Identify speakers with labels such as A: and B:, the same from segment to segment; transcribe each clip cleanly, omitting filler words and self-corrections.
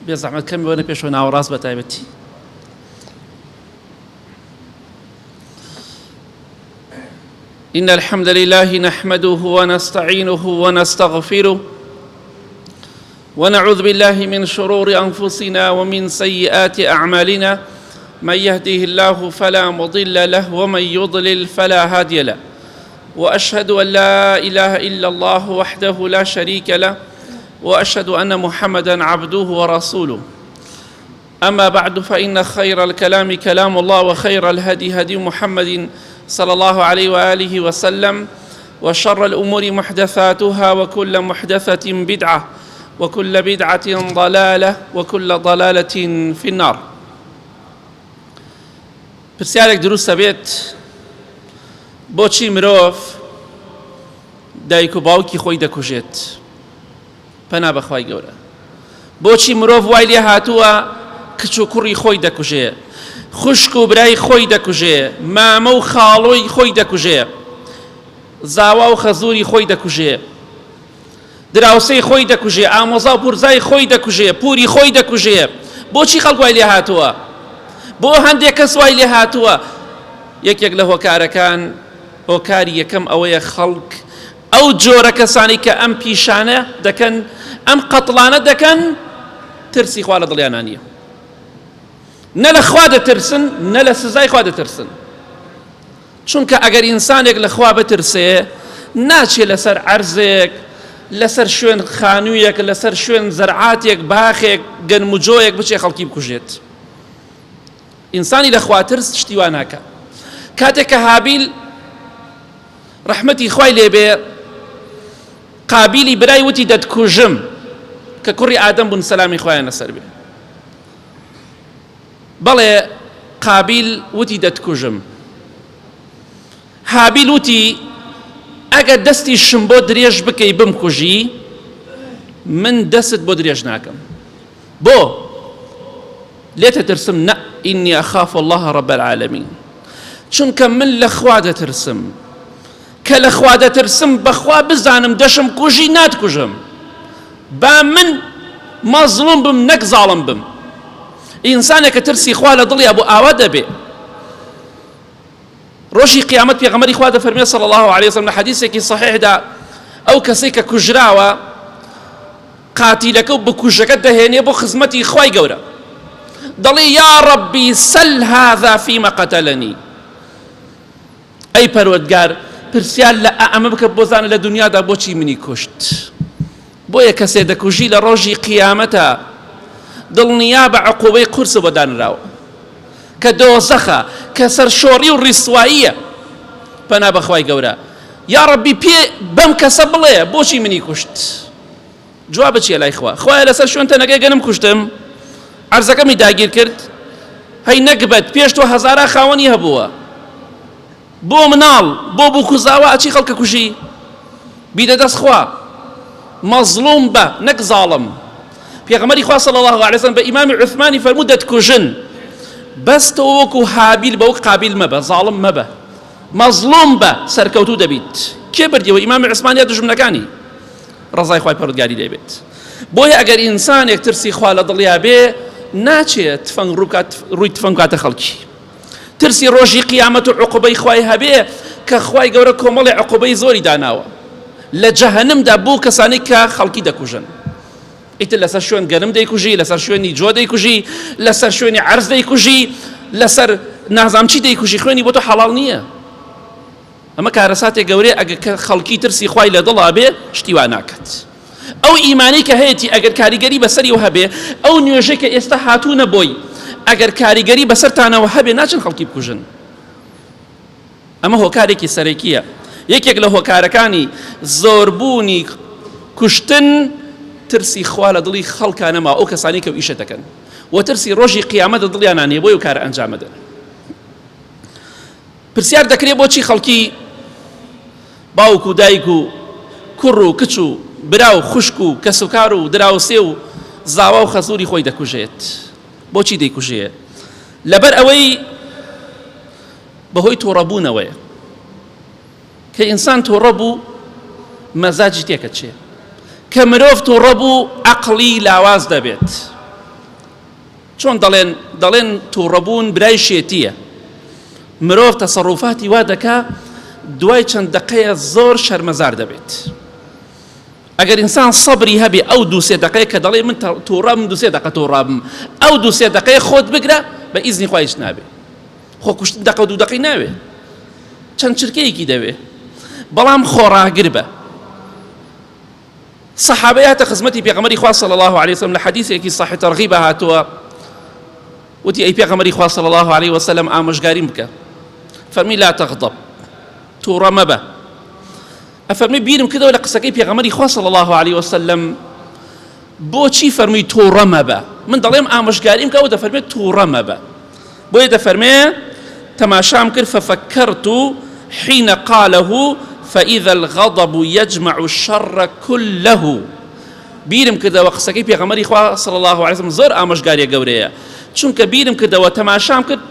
A: بزعمت كم وانا بيش وانا وراس بتايبتي إن الحمد لله نحمده ونستعينه ونستغفره ونعوذ بالله من شرور أنفسنا ومن سيئات أعمالنا من يهده الله فلا مضل له ومن يضلل فلا هادي له وأشهد أن لا إله إلا الله وحده لا شريك له وأشهد أن محمدًا عبده ورسوله أما بعد فإن خير الكلام كلام الله وخير الهدي هدي محمد صلى الله عليه وآله وسلم وشر الأمور محدثاتها وكل محدثة بدعة وكل بدعة ضلالة وكل ضلالة في النار. پرسیارێک دروستە بێت بۆچی مرۆڤ دایک و باوکی خۆی دەکوژێت؟ پەنا بەخوای گەورە. بۆچی مرۆڤ وای لێ هاتووە کچ و کوڕی خۆی دەکوژێ، خوشک و برای خۆی دەکوژێ، مامە و خاڵۆی خۆی دەکوژێ، زاوا و خەزوری خۆی دەکوژێ، دراوسەی خۆی دەکوژێ، ئامۆزا و پورزای خۆی دەکوژێ، پوری خۆی دەکوژێ. بۆچی خەڵک وای لێ هاتووە؟ بۆ هەندێک کەس وای لێ هاتووە. یەکێک لە هۆکارەکان هۆکاری یەکەم ئەوەیە خەڵک ئەو جۆرە کەسانی کە ئەم پیشانە دەکەن، ئەم قەتڵانە دەکەن، ترسی خوا لە دڵیانە نییە. نە لە خوا دەترسن نە لە سزای خوا دەترسن. چونکە ئەگەر ئینسانێک لە خوا بترسێ ناچێت لەسەر عەرزێک، لەسەر شوێن خانوویەک، لەسەر شوێن زەرعاتێک، باخێک، گەنموجۆیەک بچێ خەڵکی بکوژێت. ئینسانی لە خوا ترس شتی وا ناکە. کاتێک کە هابیل ڕەحمەتی خوای لێبێ قابیلی برای وتی دەتکوژم کە کوڕی ئادەم بوون سەلامی خوایان لەسەر بێ. بەڵێ قابیل وتی دەتکوژم. هابیل وتی ئەگەر دەستی شم بۆ درێژ بکەی بمکوژی من دەست بۆ درێژ ناکەم. بۆ لێتە ترسم؟ نە، ئینی ئەخاف الله رب العالمین. چونکە من لە خوا دەترسم، کە لە خوا دەترسم بەخوا بزانم دەشم کوژی ناتکوژم. با من مەزڵوم بم نەک زاڵم بم. ئینسانێک کە ترسی خوا لە دڵیا بۆ ئاوا دەبێ. ڕۆژی قیامەت پێغەمبەری خوا دەفەرمێ صلی الله علیه وسلم لە حەدیثێکی صحیحدا ئەو کەسەی کە کوژراوە قاتیلەکە و بکوژەکە دەهێنێ بۆ خزمەتی خوای گەورە، دەڵێ یا ڕەبی سەل هذا فیمە قەتەلەنی. ئەی پەروەردگار پرسیار لە ئەمە بکە بۆ زانە لە دنیادا بۆچی منی کوشت. بۆیە کەسێ دەکوژی لە ڕۆژی قیامەتە دڵنیا بە عقوبەی قورس بۆ دانراوە کە دۆزەخە، کە سەرشۆڕی و ڕیسواییە. پەنا بەخوای گەورە یا ڕەبی پێ بەم کەسە بڵێ بۆچی منی کوشت. جواب بچیە لای خوا. خوایە لەسەر شوێن تەنەکەی گەنم کوشتم، عەرزەکەمی داگیر کرد، هەی نەکبەت پێش تۆ هەزارە خاوەنی هەبووە، بۆ مناڵ بۆ بکوزاوە ئەچی خەڵکە کوژی. بیدە دەست خوا، مەزڵوم بە نەک زاڵم. پێغەمبەری خوا صلی الله علیه وسلم بە ئیمامی عوثمانی فەرموو دەتکوژن، بەس تۆ وەکو هابیل بە وەک قابیل مەبە، زاڵم مەبە، مەزڵوم بە، سەرکەوتوو دەبیت. کێ بردیەوە؟ ئیمامی عوسمانی یا دوژمنەکانی ڕەزای خوای پەروەردگاری لێبێت. بۆیە ئەگەر ئینسانێک ترسی خوا لە دڵیا بێ ناچێت تفەنگ ڕووی تفەنگ کاتە خەڵکی. ترسی ڕۆژی قیامەت و عقوبەی خوای هەبێ کە خوای گەورە کۆمەڵی عقوبەی زۆری داناوە لە جەهەنەمدا بۆ کەسانی کە خەڵکی دەکوژن. ئیتر لەسەر شوێن گەنم دەیکوژی، لەسەر شوێنی جۆ دەیکوژی، لەسەر شوێنی عەرز دەیکوژی، لەسەر نازام چی دەیکوژی، خوێنی بۆ تۆ حەڵاڵ نییە. بۆیە ئەگەر ئینسانێک ترسی خوا لە دڵیا بێ ناچێت تفەنگ ڕووکات ڕووی تفەنگ کاتە خەڵکی. ترسی ڕۆژی قیامەت و عقوبەی خوای هەبێ کە خوای گەورە کۆمەڵی عقوبەی زۆری داناوە لە جەهەنەمدا بۆ کەسانی کە خەڵکی دەکوژن. ئیتر لەسەر شوێن گەنم دەیکوژی، لەسەر شوێنی عەرز دەیکوژی، لەسەر نازام چی دەیکوژی، خوێنی بۆ تۆ حەڵاڵ نییە. ئەمە کارەساتێک گەورەیە ئەگەر خەڵکی ترسی خوای لە دڵا بێ شتی وا ناکات. ئەو ئیمانی کە هەیەی ئەگەر کاریگەری بەسەری و هەبێ ئەو نوێژەی کە ئێستا هاتوونە بۆی ئەگەر کاریگەری بەسەرتانەوە هەبێ ناچن خەڵکی بکوژن. ئەمە هۆکارێکی سەرەکیە. یەکێک لە هۆکارەکانی زۆربوونی کوشتن ترسی خوا لە دڵی خەڵکانە ما ئەو کەسانی کە ئیشە دەکەن و ترسی ڕۆژی قیامەتە دڵیان نانێ بۆی و کارە ئەنجامەدەن. پرسیار دەکرێت بۆچی خەڵکی باوک و دایک و کوڕ و کچ و برا و خوشک و کەس و کار و دراوسێ و زاوا و خەزوری خۆی دەکوژێت. بۆچی دەیکوژێ؟ لەبەر ئەوەی بەهۆی تۆڕەبوونەوەیە کە ئینسان تۆڕە بوو مەزاجی تێکە چێ، کە مرۆڤ تۆڕە بوو عەقڵی لاواز دەبێت. چۆن دەڵێن تۆڕەبوون برای شێتیە، مرۆڤ تەسەڕوفاتی وا دەکا دوای چەند دقەیە زۆر شەرمەزار دەبێت. ئەگەر ئینسان سەبری هەبێ ئەو دووسێ دقەیە کە دەڵێ من تۆڕەم دووسێ دقە تۆڕابم ئەو دووسێ دقەیە خۆت بگرە بە ئیزنی خوای هیچ نابێ. خۆ کوشتن دقە و دوو دقەی ناوێ، چەند چرکەیەکی دەوێ، بەڵام خۆڕاگر بە. سەحابەی هاتە خزمەتی پێغەمبەری خوا صلی الله علیه وسلم لە حەدیثێکی صحیح تەرغیب هاتووە، وتی ئەی پێغەمبەری خوا صلی الله علیه وسلم ئامۆژگاریم بکە، فەرمی لا تغضب، تووڕە مەبە. ئەفەرمی بیرم کردەوە لە قسەکەی پێغەمبەری خوا صلی الله علیه وسلم بۆچی فەرمی تووڕە مەبە؟ من دەڵێم ئامۆژگاریم کە ئەو دەفەرمێت تووڕە مەبە. بۆیە دەفەرمێ تەماشام کرد ففكرت حين قاله فإذا الغضب يجمع الشر كله. بیرم کردەوە قسەکەی پێغەمبەری خوا صلی الله علیه وسلم زۆر ئامۆژگاریە گەورەیە، چونکە بیرم کردەوە تەماشام کرد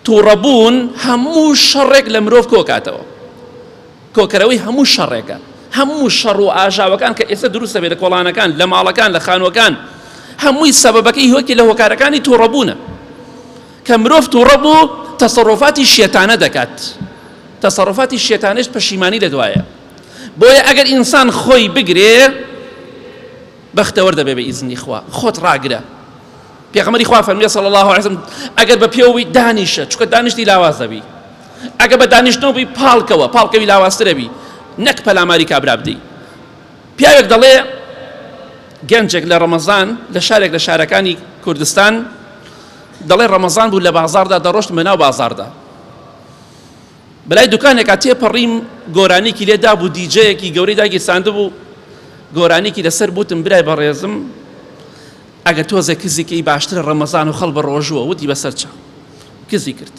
A: تووڕەبوون هەموو شەڕێک لە مرۆڤ کۆکاتەوە، کۆکەرەوەی هەموو شەڕێکە، هەموو شەڕ و ئاژاوەکان کە ئێستا دروستە بێت لە کۆڵانەکان، لە ماڵەکان، لە خانووەکان، هەمووی سەبەبەکەی هۆکی لە هۆکارەکانی تووڕەبوونە. کە مرۆڤ تووڕە بوو تەسەڕوفاتی شێتانە دەکات، تەسەڕوفاتی شێتانەش پەشیمانی لەدوایە. بۆیە ئەگەر ئینسان خۆی بگرێ بەختەوەر دەبێ بە ئیزنی خوا، خۆت ڕاگرە. پێغەمبەری خوا فەرمیێ صلی الله علیه وسلم ئەگەر بە پێوەی دانیشە، چونکە دانیشتی لاواز دەبی، ئەگەر بە دانیشتنەوە بی پاڵکەوی لاوازترە بی، نەک پەلاماری کابرا بدەی. پیاوێک دەڵێ گەنجێک لە ڕەمەزان لە شارێک لە شارەکانی کوردستان دەڵێ ڕەمەزان بوو لە بازاردا دەڕۆشت بەناو بازاردا، بەلای دوکانێکا تێپەڕیم گۆرانێکی لێدا بوو، دیجەیەکی گەورەی داگیرساندە بوو، گۆرانێکی لەسەر بوتم برای بەڕێزم ئەگە تۆزە کزیکەی باشترە ڕەمەزان و خەڵ بە ڕۆژووە، وتی بەسەر چا کزی کرد،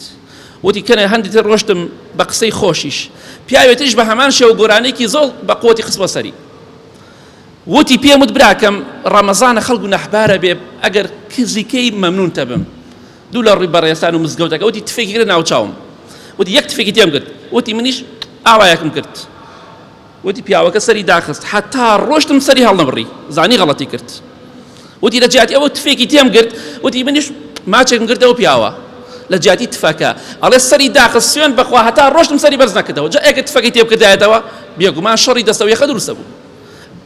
A: وتی کەنە هەندی تر ڕۆشتم بە قسەی خۆشیش، پیاوێتیش بە هەمان شێوە گۆرانێکی زۆر بە قووەتی خستبە سەری، وتی پێم وت براکەم ڕەمەزانە خەڵک و نەحبارە بێ ئەگەر کزیکەی مەمنون تەبم. دوو لە ڕووی بەڕێستان و مزگەوتەکە وتی تفێکی کرد ناوچاوم، وتی یەک تفێکی تێم کرد، وتی منیش ئاوایەکم کرد، وتی پیاوەکە سەری داخست حتا ڕۆشتم سەری هەڵ نەبڕی، زانی غەڵەتی کرد، وتی لە جیاتی ئەوە تفێکی تێم کرد، وتی منیش ماچێکم کردەوە پیاوە لە جیاتی تفەکە، ئەڵێ سەری داخست سوێن بەخوا هەتا ڕۆشتم سەری بەرز نەکردەوە، جا ئەگە تفەکەی تێ بکردایەتەوە بێگومان شەڕی دەستەوەیەخە دروستە بوو.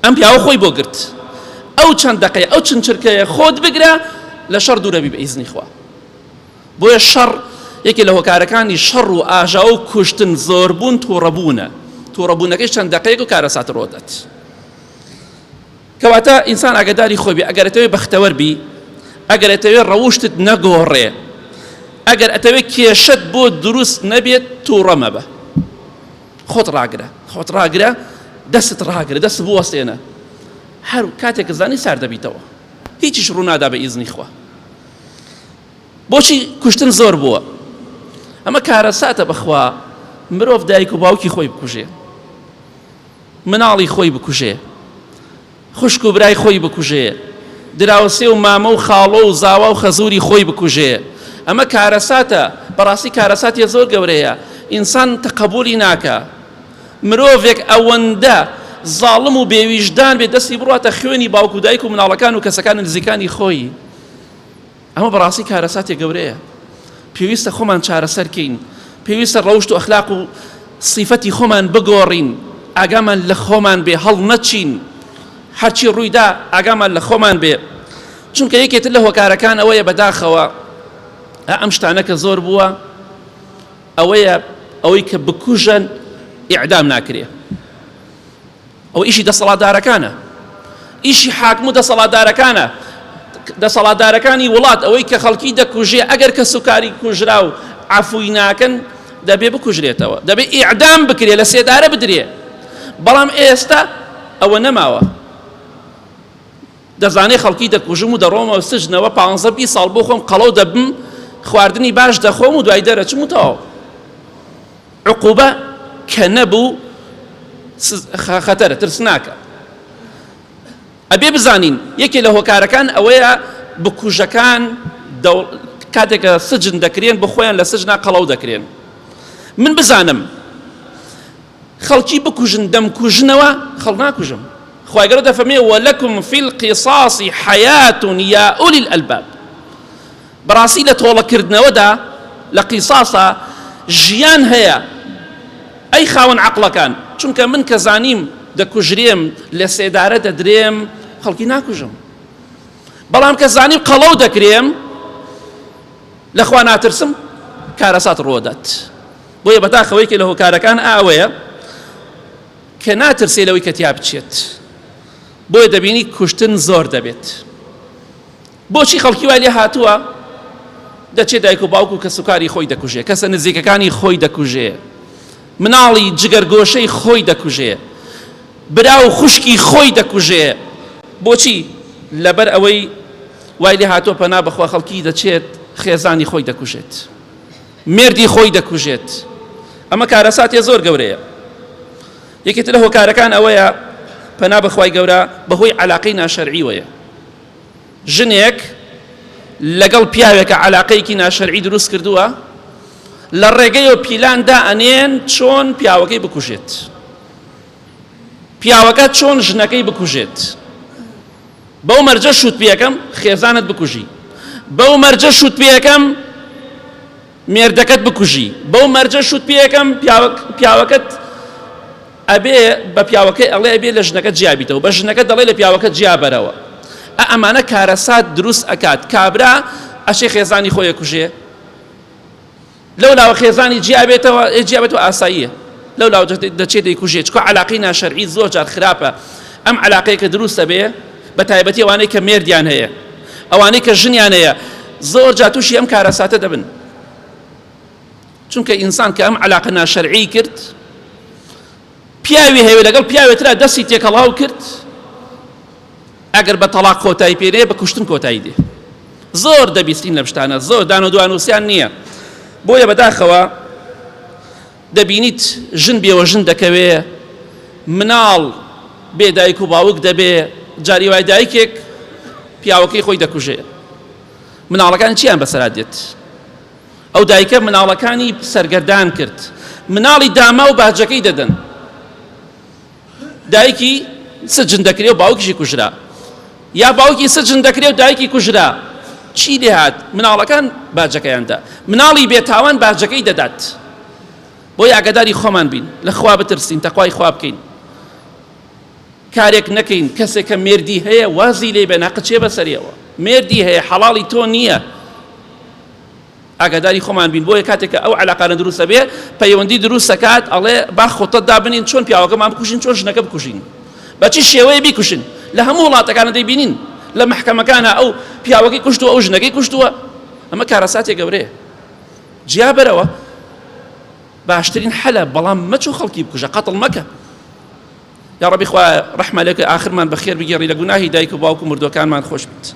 A: ئەم پیاوە خۆی بۆ گرت، ئەو چەند دقەیە ئەو چەند چرکەیە خۆت بگرە لە شەڕ دوورەبی بە ئیزنی خوا. بۆیە شەڕ یەکێ لە هۆکارەکانی شەڕ و ئاژا و کوشتن زۆربوون تووڕەبوونە، تووڕەبوونەکەی چەند دقەیەک و کارەسات ڕۆدەت. کەواتە ئینسان ئاگاداری خۆی بێ، ئەگەر ئەتەوێ بەختەوەر بی، ئەگەر ئەتەوێ ڕەوشتت نەگۆڕێ، ئەگەر ئەتەوێ کێشت بۆ دروست نەبێت تووڕە مەبە، خۆت ڕاگرە، خۆت ڕاگرە، دەست ڕاگرە، دەست بوەستێنە، هەر کاتێک زانی سار دەبیتەوە، هیچیش ڕوونادا بە ئیزنی خوا. بۆچی کوشتن زۆر بووە؟ ئەمە کارەساتە بەخوا مرۆڤ دایک و باوکی خۆی بکوژێ، مناڵی خۆی بکوژێ، خوشک و برای خۆی بکوژێ، دراوسێ و مامە و خاڵۆ و زاوا و خەزوری خۆی بکوژێ. ئەمە کارەساتە، بەڕاستی کارەساتی زۆر گەورەیە، ئینسان تەقەبولی ناکە. مرۆڤێک ئەوەندە زاڵم و بێویژدان بێ دەستی بڕاتە خوێنی باوک و دایک و مناڵەکان و کەسەکان نزیکانی خۆی، ئەمە بەڕاستی کارەساتی گەورەیە. پێویستە خۆمان چارەسەرکەین، پێویستە ڕەوشت و ئەخلاق و صیفەتی خۆمان بگۆڕین، ئاگامان لە خۆمان بێ، هەڵ نەچین، هەرچی ڕوویدا ئاگامان لە خۆمان بێ. چونکە یەکێتر لە هۆکارەکان ئەوەیە بەداخەوە ئەم شتانە کە زۆر بووە، ئەوەیە ئەوەی کە بکوژن ئیعدام ناکرێ. ئەو ئیشی دەسەڵاتدارەکانە، ئیشی حاکم و دەسەڵاتدارەکانە، دەسەڵاتدارەکانی وڵات ئەوەی کە خەڵکی دەکوژێ ئەگەر کە سوکاری کوژرا و عەفوی ناکەن دەبێ بکوژرێتەوە، دەبێ ئیعدام بکرێ، لە سێدارە بدرێ. بەڵام ئێستا ئەوە نەماوە. دەزانێ خەڵکی دەکوژم و دەڕۆمەوە سژنەوە 15-20 ساڵ بۆ خۆم قەڵەو دەبم، خواردنی باش دەخۆم و دوای دەرەچم و تەواو. عقوبە کە نەبوو خەتەرە، ترسناکە. ئەبێ بزانین یەکێ لە هۆکارەکان ئەوەیە بکوژەکان کاتێکە سجن دەکرێن بخۆیان لە سجنا قەڵەو دەکرێن. من بزانم خەڵکی بکوژن دەمکوژنەوە خەڵ ناکوژم. خوای گەورە دەفەرمێ وەلەکم فی القیصاص حەیات یا ئولی الئەلباب. بەڕاستی لە تۆڵەکردنەوەدا لە قیساسە ژیان هەیە ئەی خاوەن عەقڵەکان، چونکە من کە زانیم دەکوژرێم لە سێدارە دەدرێم خەڵکی ناکوژم. بەڵام کە زانیم قەڵەو دەکرێم لەخوا ناترسم کارەسات ڕۆدات. بۆیە بەتاخەوەی کە لە هۆکارەکان ئاوەیە کە ناترسێ لەوەی کە تیا بچێت. بۆیە دەبینی کوشتن زۆر دەبێت. بۆچی خەڵکی وای لێ هاتووە دەچێت دایک و باوکو کە سوکاری خۆی دەکوژێ، کەسە نزیکەکانی خۆی دەکوژێ، مناڵی جگەرگۆشەی خۆی دەکوژێ، برا و خوشکی خۆی دەکوژێ. بۆچی؟ لەبەر ئەوەی وای لێ هاتووە پەنا بەخوا خەڵکی دەچێت خێزانی خۆی دەکوژێت، مێردی خۆی دەکوژێت. ئەمە کارەساتێ زۆر گەورەیە. یەکێت لە هۆکارەکان ئەوەیە پەنا بەخوای گەورە بەهۆی عەلاقەی ناشەرعی وەیە. ژنێک لەگەڵ پیاوێکە عەلاقەیەکی ناشەرعی دروست کردووە، لە ڕێگەیەوە پیلاندا ئەنێن چۆن پیاوەکەی بکوژێت، پیاوەکە چۆن ژنەکەی بکوژێت. بەو مەرجە شوت پێەکەم خێزانت بکوژی، بەو مەرجە شوت پێەکەم مێردەکەت بکوژی، بەو مەرجە شوت پێەکەم پیاوەکەت ئەبێ بە پیاوەکەی ئەڵێ ئەبێ لە ژنەکەت جیابیتەوە، بە ژنەکە دەڵێ لە پیاوەکەت جیابەرەوە. ئەمانە کارەسات دروست ئەکات. کابرا ئەشێ خێزانی خۆی کوژێ، لەولاوە خێزانی جیابێتەوە ئاساییە، لەولاوە دەچێت دەیکوژێت. چکە عەلاقەی ناشەرعی زۆر جار خراپە. ئەم عەلاقەیە کە دروستە بێ بە تایبەتی ئەوانەی کە مێردیان هەیە، ئەوانەی کە ژنیان هەیە، زۆر جا تووشی ئەم کارەساتە دەبن. چونکە ئینسان کە ئەم عەلاقە ناشەرعی کرد، پیاوی هەیە لەگەڵ پیاوێترا دەستی تێکەڵاو کرد، ئەگەر بە تەلاق کۆتایی پێرێ بە کوشتن کۆتایی دێ. زۆر دەبیستین لە شتانە، زۆر دان و دوانوسیان نییە. بۆیە بەداخەوە دەبینیت ژن بێوە ژن دەکەوێ، مناڵ بێ دایک و باوک دەبێ. جاری وای دایکێک پیاوەکەی خۆی دەکوژێ، مناڵەکان چیان بەسەرا دێت؟ ئەو دایکە مناڵەکانی سەرگەردان کرد، مناڵی داما و باجەکەی دەدەن. دایکی سجن دەکرێ و باوکیشی کوژرا، یا باوکی سجن دەکرێ و دایکی کوژرا. چی لێ هات؟ مناڵەکان باجەکەیاندا، مناڵی بێتاوان باجەکەی دەدات. بۆی ئاگاداری خۆمان بین، لە خوا بترسین، تەقوای خوا بکەین، کارێک نەکەین. کەسێک کە مێردی هەیە وازی لێ بێ ناقچێ بەسەریەوە، مێردی هەیە حەڵاڵی تۆ نییە. ئاگاداری خۆمان بین. بۆیە کاتێککە ئەو عەلاقانە دروستە بێ پەیوەندی دروست دەکات، ئەڵێ با خۆتت دابنین چۆن پیاوەکەمان بکوژین، چۆن ژنەکە بکوژین، بەچی شێوەیە بیکوشن. لە هەموو وڵاتەکانە دەیبینین لە مەحکەمەکانە ئەو پیاوەکەی کوشتووە ئەو ژنەکەی کوشتووە. ئەمە کارەساتێک گەورەیە. جیا بەرەوە باشترین حەلە، بەڵام مەچوو خەڵکی بکوژە، قەتڵ مەکە. یا ڕەبی خوا ڕەحمە لێکە ئاخرمان بەخێر بگێڕی، لە گوناهی دایک و باوک و مردوەکانمان خۆش بیت.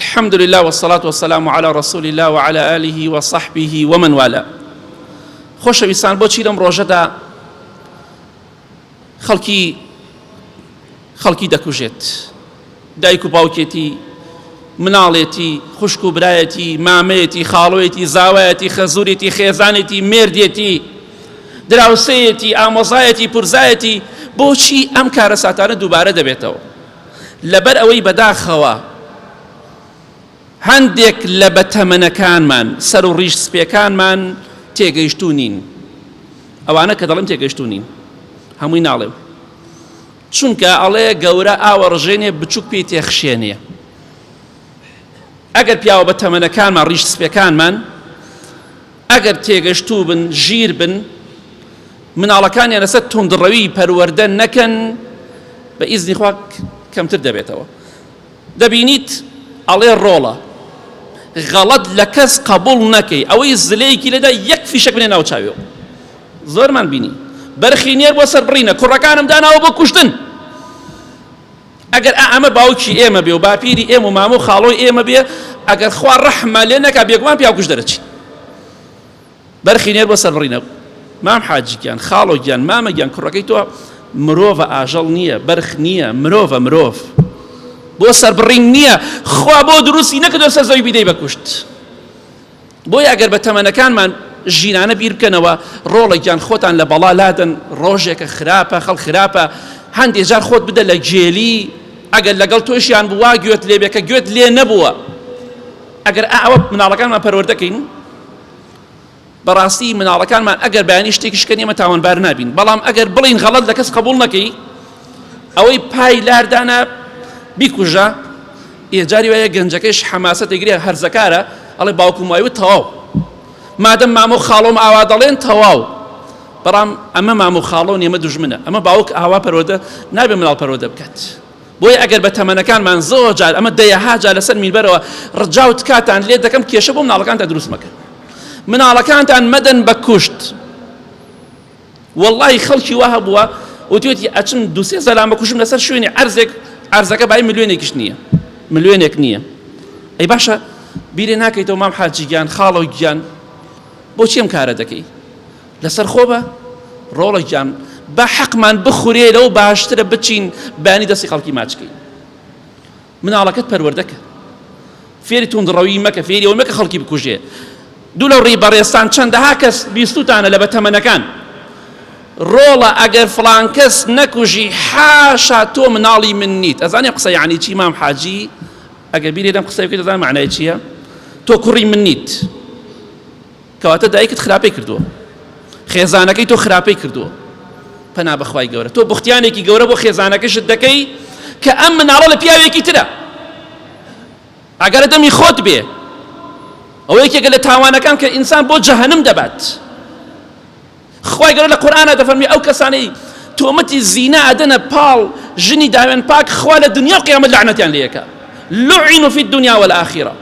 A: الحمد لله والصلاة والسلام على رسول الله وعلى آله وصحبه ومن والاه. خۆشەویستان، بۆچی لەم ڕۆژەدا خەڵکی دەکوژێت؟ دایک و باوکێتی، مناڵێتی، خوشک و برایەتی، مامەیەتی، خاڵۆیەتی، زاوایەتی، خەزوورێتی، خێزانێتی، مێردێتی، دراوسەیەتی، ئامۆزایەتی، پورزایەتی. بۆچی ئەم کارەساتانە دووبارە دەبێتەوە؟ لەبەر ئەوەی بەداخەوە هەندێک لە بەتەمەنەکانمان، سەر و ڕیش سپێکانمان تێگەیشتوو نین. ئەوانە کە دەڵێم تێگەیشتوو نین هەمووی ناڵێم، چونکە ئەڵێ گەورە ئاوە ڕژێنێ بچووک پێی تێخشێنێ. ئەگەر پیاوە بە تەمەنەکانمان ڕیش سپێکانمان ئەگەر تێگەشتوو بن ژیر بن مناڵەکانیان لەسەر تونندڕەوی پەروەردە نەکەن بە ئیزنی خوا کەمتر دەبێتەوە. دەبینیت ئەڵێ ڕۆڵە غەڵەت لە کەس قبول نەکەی ئەوەی زلەیەکی لەدا یەک فیشەک بنێ ناو چاویەوە. زۆرمان بینی بەرخی نێر بۆ سەر بڕینە کوڕەکانم داناوە بۆ کوشتن. ئەگەر ئەمە باوکی ئێمە بێ و باپیری ئێمە و مامۆ خاڵۆی ئێمە بێ ئەگەر خوا ڕەحمە لێ نەکا بێگومان پیا کوشت دەرەچی. بەرخی نێر بۆ سەر بڕینە مام حاجیگیان خاڵۆگیان مامەگیان کوڕەکەی تۆ مرۆڤە ئاژەڵ نییە بەرخ نییە مرۆڤە مرۆڤ بۆ سەربڕین نییە خوا بۆ دروستی نەکردۆ سەر زەوی بیدەی بەکوشت. بۆیە ئەگەر بە تەمەنەکانمان ژینانە بیر بکەنەوە ڕۆڵێکیان خۆتان لە بەڵا لادن ڕۆژێکە خراپە خەڵ خراپە هەندێک جار خۆت بدە لە جێلی ئەگەر لەگەڵ تۆشیان بووە گوێت لێ بێ کە گوێت لێ نەبووە ئەگەر ئەوە مناڵەکانمان پەروەردەکەین بەڕاستی مناڵەکانمان ئەگەر بەیانی شتێکی شکەن ئێمە تاوانبار نابین بەڵام ئەگەر بڵین غەڵەت لە کەس قبول نەکەی ئەوەی پای لاردانە بیکوژە ئێجاری وایە گەنجەکەیش حەماسەت دەگرێ هەرزەکارە ئەڵێ باوکم وایوت تەواو مادەم مامۆ خاڵۆم ئاوا دەڵێن تەواو بەڵام ئەمە مامۆ خاڵۆ ئێمە دوژمنە ئەمە باوک ئاوا پەروەردە نابێ مناڵ پەروەردە بکات. بۆیە ئەگەر بە تەمەنەکانمان زۆر جار ئەمە دەیەها جار لەسەر میربەرەوە ڕجاوت کاتان لێ دەکەم کێشە بۆ مناڵەکانتان دروست مەکەن. مناڵەکانتان مەدەن بە کوشت. وەڵڵاهی خەڵکی وا هەبووە وتوێتی ئەچم دووسێ زەلام بکوشم لەسەر شوێنی عەرزەکە بای ملیۆنێکیش نییە ملیۆنێک نییە. ئەی باشە بیرێ ناکەیتەوە مام حاجیگیان خاڵۆگیان بۆچی ئەم کارە دەکەی لەسەر خۆ بە ڕۆڵێکیان بە حەقمان بخورێ لەو باشترە بچین بەیانی دەستی خەڵکی ماچکەی. مناڵەکەت پەروەردەکە فێری توندڕەوی مەکە فێری ئەوە مەکە خەڵکی بکوژێ. دوو لەو ڕێبەڕێستان چەندەها کەس بیستوتانە لە بەتەمەنەکان ڕۆڵە ئەگەر فڵان کەس نەکوژی حاشا تۆ مناڵی من نیت. ئەزانێ قسە یعنی چی مام حاجی ئەگەر بیرێ دەم قسەی بکەیت دەزانێ معنای چییە تۆ کوڕی من نیت کەواتە دایکت خراپەی کردووە خێزانەکەی تۆ خراپەی کردووە پەنا بەخوای گەورە تۆ بوختیانێکی گەورە بۆ خێزانەکەشت دەکەی کە ئەم مناڵە لە پیاوێکی ترە ئەگەرە دەمی خۆت بێ ئەو یەکێکە لە تاوانەکان کە ئینسان بۆ جەهەنم دەبات. خوای گەورە لە قورئانە دەفەرمی ئەو کەسانەی تۆمەتی زینا ئەدەنە پاڵ ژنی داوێن پاک خوا لە دنیا و قیامەت لعنەتیان لێیەکە لعنوا في الدنيا والآخرة.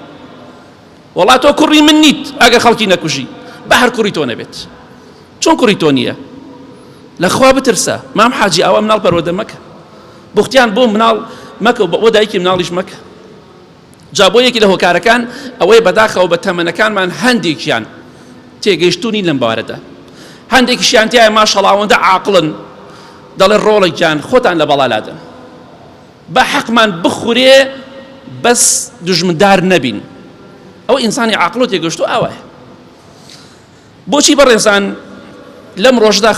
A: وڵا تۆ کوڕی من نیت ئەگەر خەڵکی نەکوژی بە هەر کوڕی تۆ نەبێت چۆن کوڕی تۆ نییە لەخوا بترسە مام حاجی ئەوە مناڵ پەروەردە مەکە بوختیان بۆ مناڵ مەکە بۆ دایکی مناڵیش مەکە. جا بۆ یەکی لە هۆکارەکان ئەوەی بەداخەوە بە تەمەنەکانمان هەندێکیان تێگەیشتوونی لەم بارەدا هەندێکیشیان تایە ماشەڵڵا ئەوەندە عاقڵن دەڵێ ڕۆڵێکیان خۆتان لە بەڵا لادەن بە حەقمان بخورێ بەس دوژمندار نەبین. ئەو ئینسانی عاقڵ و تێگەشتوو ئەوەیە. بۆچی بەڕێزان لەم ڕۆژدا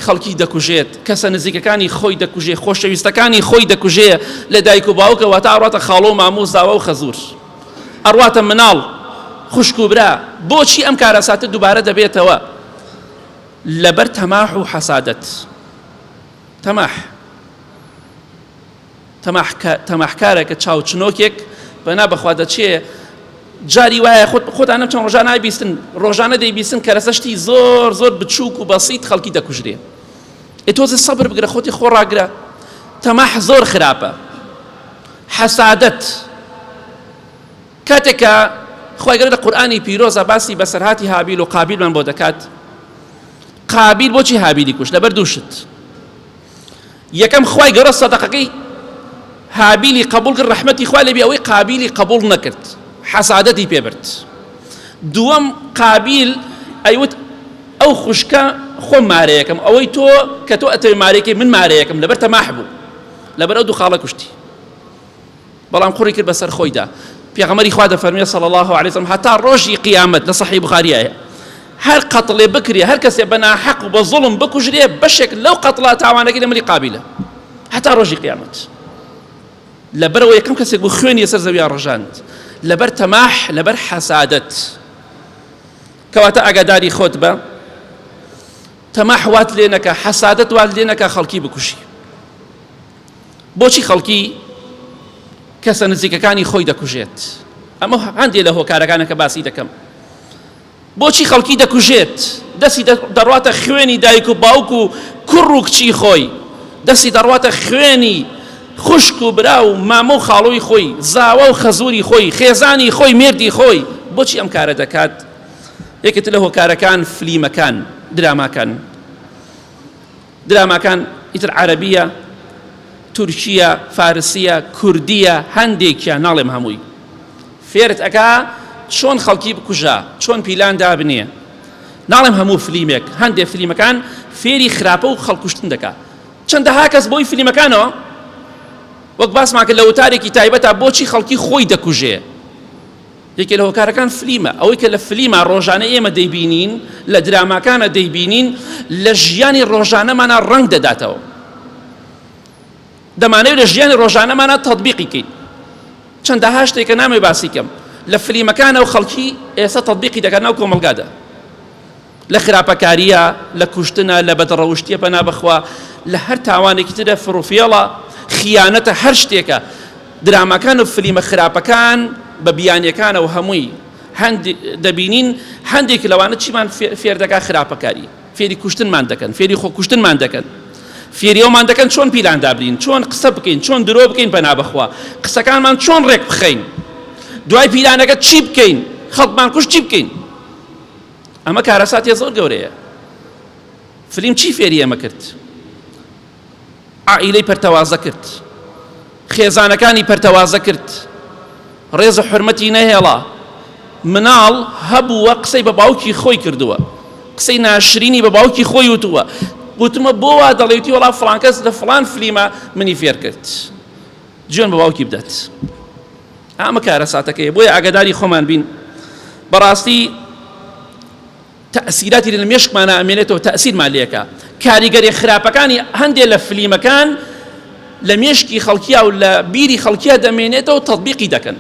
A: خەڵکی دەکوژێت کەسە نزیکەکانی خۆی دەکوژێ خۆشەویستەکانی خۆی دەکوژێ لە دایک و باوکەوە تا ئەڕاتە خاڵۆ مامۆ زاوە و خەزور ئەڕواتە مناڵ خوشک و برا. بۆچی ئەم کارەساتە دووبارە دەبێتەوە لەبەر تەماح و حەسادەت. تەماحکارێکە چاوچنۆکێک بەنا بەخوا دەچێ جاری وایە خۆتانم چەند ڕۆژانە بیستن ڕۆژانە دەیبیستن کە لەسەشتی زۆر زۆر بچووک و بەسیط خەڵکی دەکوژرێ. ئێتۆزە سەبر بگرە خۆتی خۆ ڕاگرە. تەماح زۆر خراپە. حەسادەت کاتێکە خوای گەورە لە قورئانی پیرۆزە باسی بەسەرهاتی هابیل و قابیلمان بۆ دەکات. قابیل بۆچی هابیلی کوشت لەبەر دوو شت. یەکەم خوای گەورە سەدەقەکەی هابیلی قبول کرد ڕەحمەتی خوا لێبێ ئەوەی قابیلی قبول نەکرد حەسادەتی پێبرد. دووەم قابیل ئەیوت ئەو خوشکە خۆم مارەیەکەم ئەوەی تۆ کە تۆ ئەتەوێ مارەیەکەی من مارەیەکەم لەبەر تەماح بوو لەبەر ئەو دوو خاڵە کوشتی بەڵام قوڕی کرد بەسەر خۆیدا. پێغەمبەری خوا دەفەرمێ صلی الله علیه وسلم هەتا ڕۆژی قیامەت لە صحیح بوخاریایە هەر قەتڵێ بکرێ هەر کەسێ بەناحەق و بە زوڵم بکوژرێ بەشێک لەو قەتڵە تاوانەکەی لە ملی قابیلە هەتا ڕۆژی قیامەت. لەبەرەوە یەکەم کەسێک بوو خوێنی سەر زەویان ڕژاند لەبەر تەماح لەبەر حەسادەت. کەواتە ئاگاداری خۆت بە تەماح وات لێ نەکە حەسادەت وات لێ نەکە خەڵکی بکوشی. بۆچی خەڵکی کەسە نزیکەکانی خۆی دەکوژێت ئەمە هەندێک لە هۆکارەکانە کە باسی دەکەم. بۆچی خەڵکی دەکوژێت؟ دەستی دەڕواتە خوێنی دایک و باوک و کوڕ و کچی خۆی، دەستی دەڕواتە خوێنی خوشک و برا و مامە و خاڵۆی خۆی، زاوە و خەزوری خۆی، خێزانی خۆی، مێردی خۆی. بۆچی ئەم کارە دەکات؟ یەکێت لە هۆکارەکان فلیمەکان، دراماکان ئیتر عەرەبیە، تورکیە، فارسیە، کوردیە، هەندێکیان ناڵێم هەمووی. فێرت ئەکا چۆن خەڵکی بکوژا، چۆن پیلان دابنێ. ناڵێم هەموو فلیمێک، هەندێک فلیمەکان فێری خراپە و خەڵکوشتن دەکات. چەندەها کەس بۆی فلیمەکانەوە وەک باسمان کرد لە وتارێکی تایبەتە بۆچی خەڵکی خۆی دەکوژێ. یەکێ لە هۆکارەکان فلیمە، ئەوەی کە لە فلیمە ڕۆژانە ئێمە دەیبینین، لە دراماکانە دەیبینین، لە ژیانی ڕۆژانەمانە ڕەنگ دەداتەوە. دەمانەوێت لە ژیانی ڕۆژانەمانە تەطبیقی کەین. چەندەها شتێکە نامەوێت باسی کەم لە فلیمەکانە و خەڵکی ئێستا تەطبیقی دەکەن ناو کۆمەلگادا، لە خراپەکاریە، لە کوشتنە، لە بەدڕەوشتیە پەنا بخوا، لە هەر تاوانێکی ترە، فرۆفێڵە، خیانەتە، هەر شتێکە. درامەکان و فلیمە خراپەکان بە بیانیەکانەوە هەمووی دەبینین هەندێک لەوانە چیمان فێر دەکات؟ خراپەکاری، فێری کوشتنمان دەکەن، فێری خۆکوشتنمان دەکەن، فێری ئەومان دەکەن چۆن پیلان دابرین، چۆن قسە بکەین، چۆن درۆ بکەین پەنا بخوا، قسەکانمان چۆن ڕێک بخەین، دوای پیلانەکە چی بکەین، خەڵکمان کوشت چی بکەین. ئەمە کارەساتیە زۆر گەورەیە. فلیم چی فێری ئەمە کرد؟ عائیلەی پەرتەوازە کرد، خێزانەکانی پەرتەوازە کرد، ڕێز و حورمەتی نەهێڵا، مناڵ هەبووە قسەی بە باوکی خۆی کردووە، قسەی ناشرینی بە باوکی خۆی وتووە، وتمە بۆ وا دەڵێتی وەڵا فڵان کەس لە فڵان فلیمە منی فێر کرد، جوێن بە باوکی بدات. ئەمە کارەساتەکەیە. بۆیە ئاگاداری خۆمان بین. بەڕاستی تەئسیراتی لە مێشکمانە ئەمێنێتەوە، تەئسیرمان لێکە. کاریگەری خراپەکانی هەندێک لە فلیمەکان لە مێشکی خەڵکیە و لە بیری خەڵکیە دەمێنێتەوە، تەطبیقی دەکەن.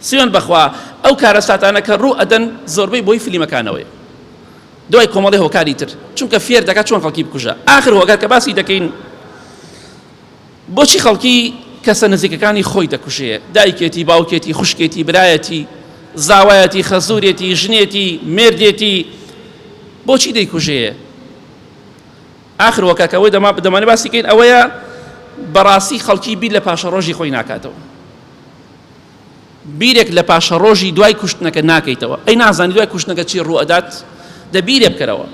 A: سوێن بەخوا ئەو کارەساتانە کە ڕوو ئەدەن زۆربەی بۆی فلیمەکانەوەی دوای کۆمەڵی هۆکاری تر، چونکە فێر دەکات چۆن خەڵکی بکوژە. ئاخر هۆکار کە باسی دەکەین بۆچی خەڵکی کەسە نزیکەکانی خۆی دەکوژێ، دایکێتی، باوکێتی، خوشکێتی، برایەتی، زاوایەتی، خەزوورێتی، ژنێتی، مێردێتی، بۆچی دەیکوژێ؟ ئاخر هۆکارکەوەی دەمانێت باسی بکەین ئەوەیە بەڕاستی خەڵکی بیر لە پاشە ڕۆژی خۆی ناکاتەوە، بیرێک لە پاشە ڕۆژی دوای کوشتنەکە ناکەیتەوە. ئەی نازانی دوای کوشتنەکە چی ڕوو ئەدات؟ دەبیرێ بکەرەوە.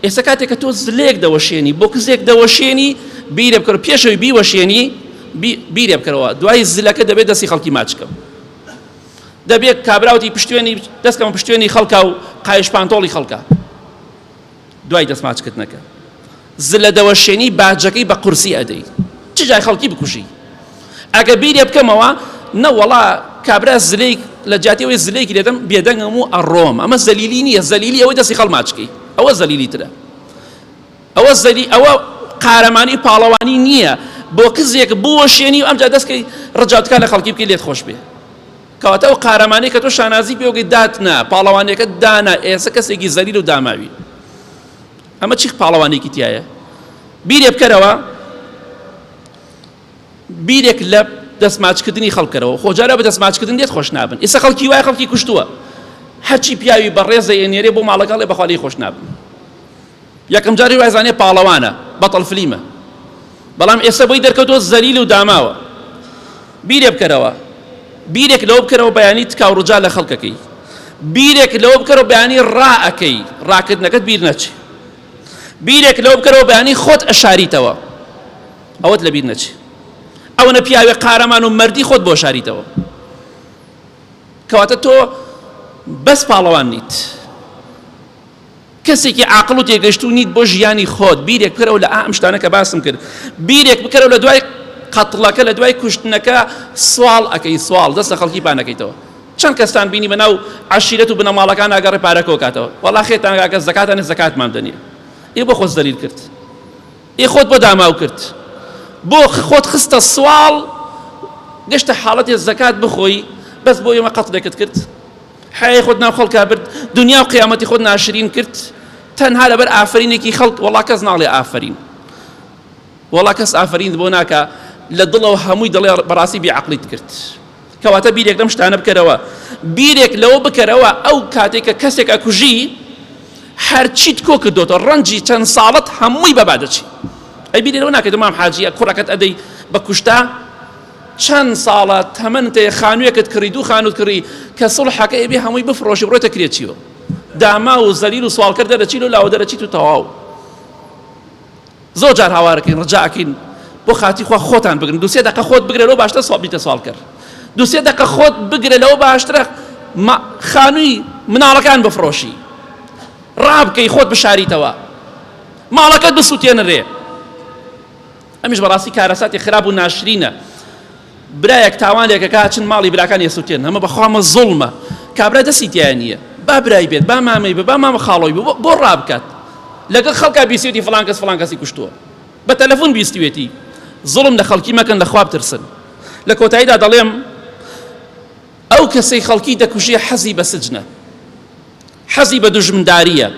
A: ئێستا کاتێک کە تۆ زلێک دەوەشێنی، بۆ کزێک دەوەشێنی، بیرێ بکەرەوە، پێشەوەی بیوەشێنی بیرێ بکەرەوە، دوای زلەکە دەبێت دەستی خەڵکی ماچکەم، دەبێت کابراوتی پشتێنی دەستکەم پشتێنی خەڵکە و قایش پانتۆڵی خەڵکە دوای دەست ماچکردنەکە. زلە دەوەشێنی باجەکەی بە قورسی ئەدەی، چ جای خەڵکی بکوژی. ئەگە بیرێ بکەمەوە نەوەڵا کابرا زلەی لە جاتیەوەی زلەیەکی دەدەم بێدەنگم و ئەڕۆم، ئەمە زەلیلی نییە، زەلیلی ئەوەی دەستی خەڵ ماچکەی، ئەوە زەلیلی ترە، ئەوە قارەمانی پاڵەوانی نییە بۆ کزێک بوەشێنی و ئەمجا دەستکەی ڕەجاوتکە لە خەڵکی بکەی لێت خۆش بێ. کەواتە ئەو قارەمانەی کە تۆ شانازی پێوەگەی داتنا، پاڵەوانێکە دانا، ئێستا کەسێکی زەلیل و داماوی. ئەمە چی پاڵەوانێکی تایە؟ بیرێ بکەرەوە، بیرێک لە دەستماچکردنی خەڵکەرەوە، خۆجارە بە دەستماچکردن لێت خۆش نابن. ئێستا خەڵکی وایە خەڵکی کوشتووە، هەرچی پیاوی بەڕێزە ئێنێرێ بۆ ماڵەکەڵێ بەخوا لێی خۆش نابن. یەکەم جاری وایزانێ پاڵەوانە، بەتەڵ فلیمە، بەڵام ئێستا بۆی دەرکەوتۆ زەلیل و داماوە. بیرێ بکەرەوە، بیرێک لەوە بکەرەوە بەیانی تکا و ڕجا لە خەڵکەکەی، بیرێک لەوە بکەرەوە بەیانی ڕائەکەی، ڕاکردنەکەت بیر نەچێ، بیرێک لەوە بکەرەوە بەیانی خۆت ئەشاریتەوە، ئەوەت لە بیر نەچێ. ئەوەنە پیاوێ قارەمان و مەردی خۆت بۆ شاریتەوە. کەواتە تۆ بەس پاڵەوان نیت، کەسێکی عاقڵ و تێگەشتوو نیت بۆ ژیانی خۆت. بیرێک بکەرەوە لە ئەم شتانە کە باسم کرد، بیرێک بکەرەوە لە دوای قەتڵەکە، لە دوای کوشتنەکە سوال ئەەکەی، سوال دەست لە خەڵکی پانەکەیتەوە. چەند کەستان بینی بەناو عەشیرەت و بنەماڵەکان ئاگەڕێ پارەکەوە کاتەوە، وەڵا خێتان ئاگە زەکاتانە زەکاتمان دەنێ، ئێ بۆ خۆت زەلیل کرد، ئێ خۆت بۆ داماو کرد، بۆ خۆت خستە سوال، گەشتە حاڵەتی زەکات بخۆی، بەس بۆ ئێمە قەتڵێکت کرد، حیای خۆت ناو خەڵکا برد، دنیا و قیامەتی خۆت ناشرین کرد، تەنها لەبەر ئافرینێکی خەڵک. وەڵا کەس ناڵێ ئافرین، وەڵا کەس ئافرین بۆ ناکە، لە دڵەوە هەمووی دەڵێ بەڕاستی بێعەقلیت کرد. کەواتە بیرێک لەم شتانە بکەرەوە بیرێک لەوە بکەرەوە ئەو کاتێک کە کەسێک ئەکوژی هەرچیت کۆ کردوتە ڕەنجی چەند ساڵت هەمووی بەبا دەچی ئەی بیرێ لەوە ناکەیت مام حاجیە کوڕەکەت ئەدەی بە کوشتا چەند ساڵە تەمەن تێ خانوویەکت کڕی دوو خانووت کڕی کە سڵحەکە ئەبێ هەمووی بفرۆشی بڕۆیتە کرێچیەوە داما و زەلیل و سوالکرد دەرەچیت و لاوە دەرەچیت و تەواو زۆر جار هاوارەکەین ڕجاکەین بۆ خاتی خوا خۆتان بگرن دووسێ دەقە خۆت بگرێ لەوە باشترە بیتە سوال کرد دووسێ دەقە خۆت بگرێ لەوە باشترە خانووی مناڵەکان بفرۆشی ڕابکەی خۆت بشاریتەوە ماڵەکەت بسووتێنەرێ ئەمیش بەڕاستی کارەساتی خراپ و ناشرینە برایەک تاوان لێکەکە چن ماڵی براکان ێسووتێن ئەمە بەخوامە زوڵمە کابرا دەستی تیان نییە با برای بێت با مامەی بێ با مامە خاڵۆی بۆ ڕابکات لەگەڵ خەڵکا بیستوێتی فڵان کەسی کوشتووە بە تەلەفۆن بیستوێتی زوڵم لە خەڵکی مەکەن لە خوا بترسن لە کۆتاییدا دەڵێم ئەو کەسەی خەڵکی دەکوژێ حەزی بە سجنە حەزی بە دوژمنداریە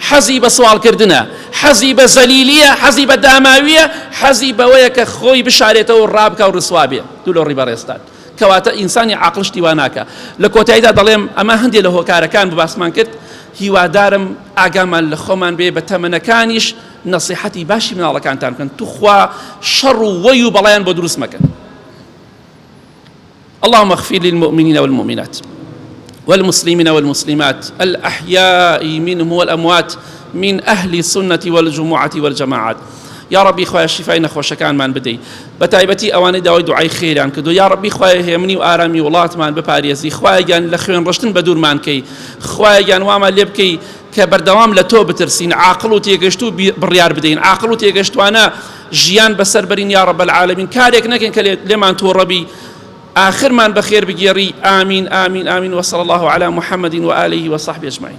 A: حەزی بە سوالکردنە حەزی بە زەلیلیە حەزی بە داماویە حەزی بەوەیە کە خۆی بشارێتەوە و ڕابکە و ڕسوابێ دوو لە ڕیبە ڕێستان کەواتە ئینسانی عاقڵش دیوا ناکە لە کۆتاییدا دەڵێم ئەمە هەندێک لە هۆکارەکان باسمان کرد هیوادارم ئاگامان لە خۆمان بێ بە تەمەنەکانیش نەسیحەتی باشی مناڵەکانتان بکەن توخوا شەڕ و وەی و بەڵایان بۆ دروست مەکەن اللهم اغفر للمؤمنين والمؤمنات والمسلمين والمسلمات الأحياء منهم والأموات من أهل السنة والجمعة والجماعات يا ربي خويا الشفاء نخوشكان من بدي بتايبتي أواني داوي دعاء خير يعني كدو يا ربي خويا هيمني وآرامي ولات من بباريزي خويا جان لخوين رشتن بدور مان كي خويا جان واما لبكي كبردوام لتو بترسين عاقلو تيجشتو بريار بدين عاقلو تيجشتو أنا جيان بسر برين يا رب العالمين كاريك نكن لمن تو ربي آخر من بخير بجيري آمين آمين آمين وصلى الله على محمد وآله وصحبه أجمعين